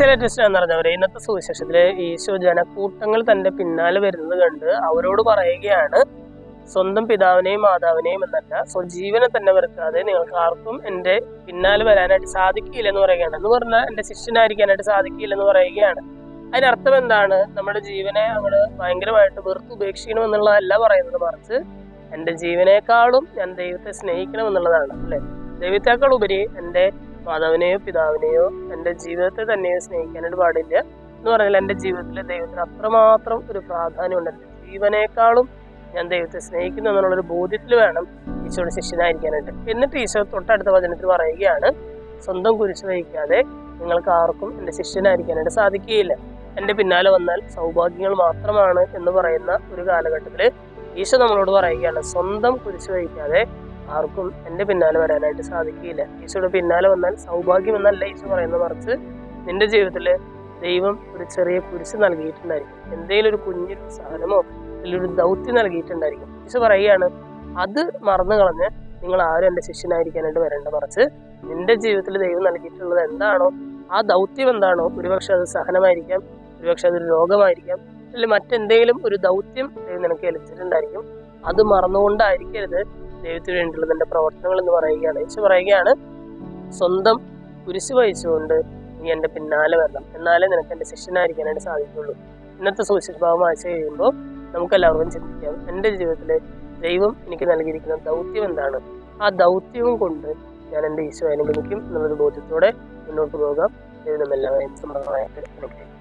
ഈശോയിലെ test എന്ന് പറഞ്ഞവരെ ഇന്നത്തെ സുവിശേഷത്തില് ഈശോ ജനക്കൂട്ടങ്ങൾ തന്റെ പിന്നാലെ വരുന്നത് കണ്ട് അവരോട് പറയുകയാണ്, സ്വന്തം പിതാവിനെയും മാതാവിനെയും എന്നല്ല സ്വജീവനെ തന്നെ വെറുക്കാതെ നിങ്ങൾക്ക് ആർക്കും എന്റെ പിന്നാലെ വരാനായിട്ട് സാധിക്കില്ലെന്ന് പറയുകയാണ്. എന്ന് പറഞ്ഞാൽ എന്റെ ശിഷ്യനായിരിക്കാനായിട്ട് സാധിക്കില്ലെന്ന് പറയുകയാണ്. അതിനർത്ഥം എന്താണ്? നമ്മുടെ ജീവനെ അങ്ങോട്ട് ഭയങ്കരമായിട്ട് വെറുത്ത് ഉപേക്ഷിക്കണം എന്നുള്ളതല്ല പറയുന്നത്, മറിച്ച് എന്റെ ജീവനേക്കാളും ഞാൻ ദൈവത്തെ സ്നേഹിക്കണം എന്നുള്ളതാണ്. അല്ലെ, ദൈവത്തെക്കാൾ ഉപരി എന്റെ മാതാവിനെയോ പിതാവിനെയോ എൻ്റെ ജീവിതത്തെ തന്നെയോ സ്നേഹിക്കാനായിട്ട് പാടില്ല എന്ന് പറഞ്ഞാൽ എൻ്റെ ജീവിതത്തിൽ ദൈവത്തിന് അത്രമാത്രം ഒരു പ്രാധാന്യമുണ്ട്. എൻ്റെ ജീവനേക്കാളും ഞാൻ ദൈവത്തെ സ്നേഹിക്കുന്നു എന്നുള്ളൊരു ബോധ്യത്തിൽ വേണം ഈശോയുടെ ശിഷ്യനായിരിക്കാനായിട്ട്. എന്നിട്ട് ഈശോ തൊട്ടടുത്ത വചനത്തിൽ പറയുകയാണ്, സ്വന്തം കുരിശ് വഹിക്കാതെ നിങ്ങൾക്ക് ആർക്കും എൻ്റെ ശിഷ്യനായിരിക്കാനായിട്ട് സാധിക്കുകയില്ല. എൻ്റെ പിന്നാലെ വന്നാൽ സൗഭാഗ്യങ്ങൾ മാത്രമാണ് എന്ന് പറയുന്ന ഒരു കാലഘട്ടത്തിൽ ഈശോ നമ്മളോട് പറയുകയാണ്, സ്വന്തം കുരിശ് വഹിക്കാതെ ആർക്കും എൻ്റെ പിന്നാലെ വരാനായിട്ട് സാധിക്കില്ല. ഈശോയുടെ പിന്നാലെ വന്നാൽ സൗഭാഗ്യം എന്നല്ല ഈശോ പറയുന്നത്, മറിച്ച് നിന്റെ ജീവിതത്തിൽ ദൈവം ഒരു ചെറിയ കുരിശ് നൽകിയിട്ടുണ്ടായിരിക്കും, എന്തെങ്കിലും ഒരു കുഞ്ഞൊരു സഹനമോ വലിയൊരു ദൗത്യം നൽകിയിട്ടുണ്ടായിരിക്കും. ഈശോ പറയുകയാണ്, അത് മറന്നു കളഞ്ഞ് നിങ്ങൾ ആരും എൻ്റെ ശിഷ്യനായിരിക്കാനായിട്ട് വരേണ്ട, മറിച്ച് നിന്റെ ജീവിതത്തിൽ ദൈവം നൽകിയിട്ടുള്ളത് എന്താണോ ആ ദൗത്യം എന്താണോ, ഒരുപക്ഷെ അത് സഹനമായിരിക്കാം, ഒരുപക്ഷെ അതൊരു രോഗമായിരിക്കാം, അല്ലെങ്കിൽ മറ്റെന്തെങ്കിലും ഒരു ദൗത്യം ദൈവം നിനക്ക് ഏൽപ്പിച്ചിട്ടുണ്ടായിരിക്കും. അത് മറന്നുകൊണ്ടായിരിക്കരുത് ദൈവത്തിന് വേണ്ടിയുള്ള നിന്റെ പ്രവർത്തനങ്ങൾ എന്ന് പറയുകയാണ്. ഈശോ പറയുകയാണ്, സ്വന്തം കുരിശ് വഹിച്ചുകൊണ്ട് നീ എൻ്റെ പിന്നാലെ വരണം, എന്നാലേ നിനക്ക് എൻ്റെ ശിഷ്യനായിരിക്കാനായിട്ട് സാധിക്കുള്ളൂ. ഇന്നത്തെ സുവിശേഷ ഭാഗം വായിച്ചു കഴിയുമ്പോൾ നമുക്കെല്ലാവർക്കും ചിന്തിക്കാം, എൻ്റെ ജീവിതത്തിൽ ദൈവം എനിക്ക് നൽകിയിരിക്കുന്ന ദൗത്യം എന്താണ്, ആ ദൗത്യവും കൊണ്ട് ഞാൻ എൻ്റെ ഈശോ അനുഗമിക്കും എന്നുള്ളൊരു ബോധ്യത്തോടെ മുന്നോട്ട് പോകാം. ദൈവം എല്ലാവരെയും സമൃദ്ധമായിട്ട് അനുഗ്രഹിക്കും.